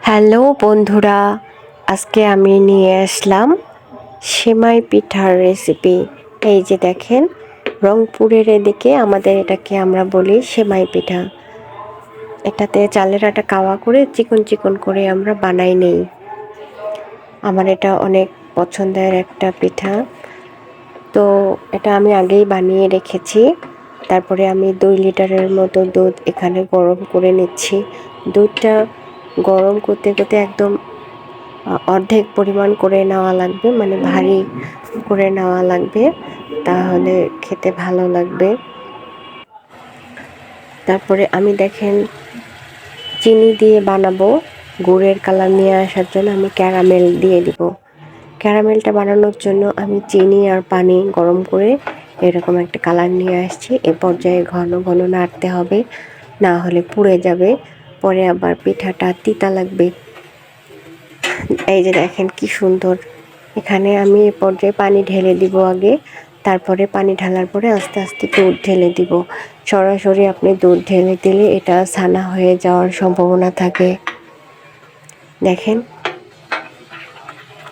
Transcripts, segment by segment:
Hello বন্ধুরা, আজকে আমি নিয়ে আসলাম সেমাই পিঠার রেসিপি। এই যে দেখেন, রংপুরের এদিকে আমাদের এটাকে আমরা বলি সেমাই পিঠা। এটাতে চালের আটা কাওয়া করে চিকন চিকন করে আমরা বানাই নেই। আমার এটা অনেক পছন্দের একটা পিঠা। তো এটা আমি আগেই বানিয়ে রেখেছি। তারপরে আমি 2 লিটারের মতো দুধ এখানে গরম করে নিচ্ছি। দুধটা গরম করতে করতে একদম অর্ধেক পরিমাণ করে নেওয়া লাগবে, মানে ভারী করে নেওয়া লাগবে, তাহলে খেতে ভালো লাগবে। তারপরে আমি দেখেন চিনি দিয়ে বানাবো, গুড়ের কালার নিয়ে আসার জন্য আমি ক্যারামেল দিয়ে দিব। ক্যারামেলটা বানানোর জন্য আমি চিনি আর পানি গরম করে এরকম একটা কালার নিয়ে আসছি। এ পর্যায়ে ঘন ঘন নাড়তে হবে, না হলে পুড়ে যাবে, পরে আবার পিঠাটা তিতা লাগবে। এই যে দেখেন কি সুন্দর। এখানে আমি এ পর্যায়ে পানি ঢেলে দিব আগে, তারপরে পানি ঢালার পরে আস্তে আস্তে দুধ ঢেলে দিব। সরাসরি আপনি দুধ ঢেলে দিলে এটা ছানা হয়ে যাওয়ার সম্ভাবনা থাকে। দেখেন,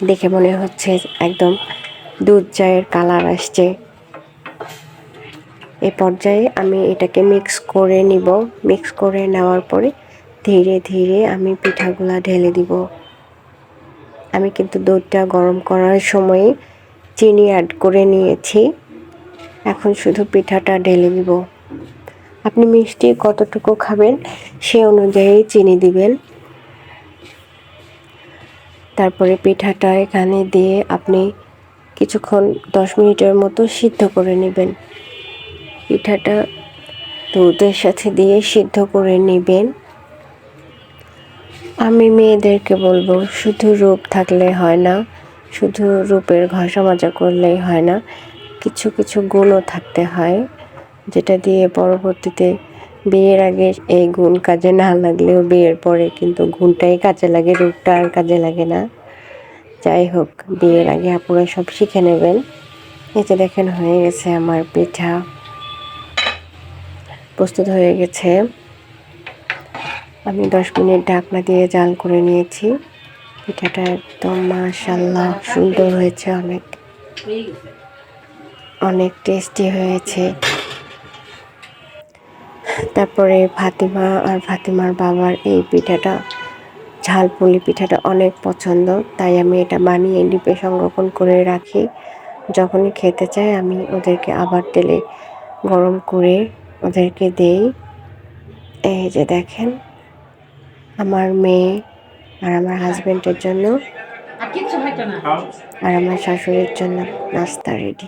দেখে মনে হচ্ছে একদম দুধ চায়ের কালার আসছে। এ পর্যায়ে আমি এটাকে মিক্স করে নিব। মিক্স করে নেওয়ার পরে ধীরে ধীরে আমি পিঠাগুলা ঢেলে দিব। আমি কিন্তু দুধটা গরম করার সময় চিনি অ্যাড করে নিয়েছি। এখন শুধু পিঠাটা ঢেলে দিব। আপনি মিষ্টি কতটুকু খাবেন সে অনুযায়ী চিনি দিবেন। তারপরে পিঠাটা এখানে দিয়ে আপনি কিছুক্ষণ 10 মিনিটের মতো সিদ্ধ করে নেবেন। পিঠাটা দুধের সাথে দিয়ে সিদ্ধ করে নেবেন। আমি মেয়েদেরকে বলবো, শুধু রূপ থাকলে হয় না, শুধু রূপের ঘষা মাজা করলেই হয় না, কিছু কিছু গুণও থাকতে হয়, যেটা দিয়ে পরবর্তীতে বিয়ের আগে এই গুণ কাজে না লাগলেও বিয়ের পরে কিন্তু গুণটাই কাজে লাগে, রূপটা আর কাজে লাগে না। যাই হোক, বিয়ের আগে আপনারা সব শিখে নেবেন। এই যে দেখেন, হয়ে গেছে আমার পিঠা, প্রস্তুত হয়ে গেছে। আমি 10 মিনিট ঢাকনা দিয়ে জাল করে নিয়েছি। পিঠাটা একদম মাশাআল্লাহ সুন্দর হয়েছে, অনেক অনেক টেস্টি হয়েছে। তারপরে ফাতিমা আর ফাতিমার বাবার এই পিঠাটা, ঝালপুলি পিঠাটা অনেক পছন্দ, তাই আমি এটা বানিয়ে ডিপে সংরক্ষণ করে রাখি। যখনই খেতে চাই আমি ওদেরকে আবার তেলে গরম করে ওদেরকে দেই। এই যে দেখেন, আমার মেয়ে আর আমার হাজবেন্ডের জন্য আর আমার শাশুড়ির জন্য নাস্তা রেডি।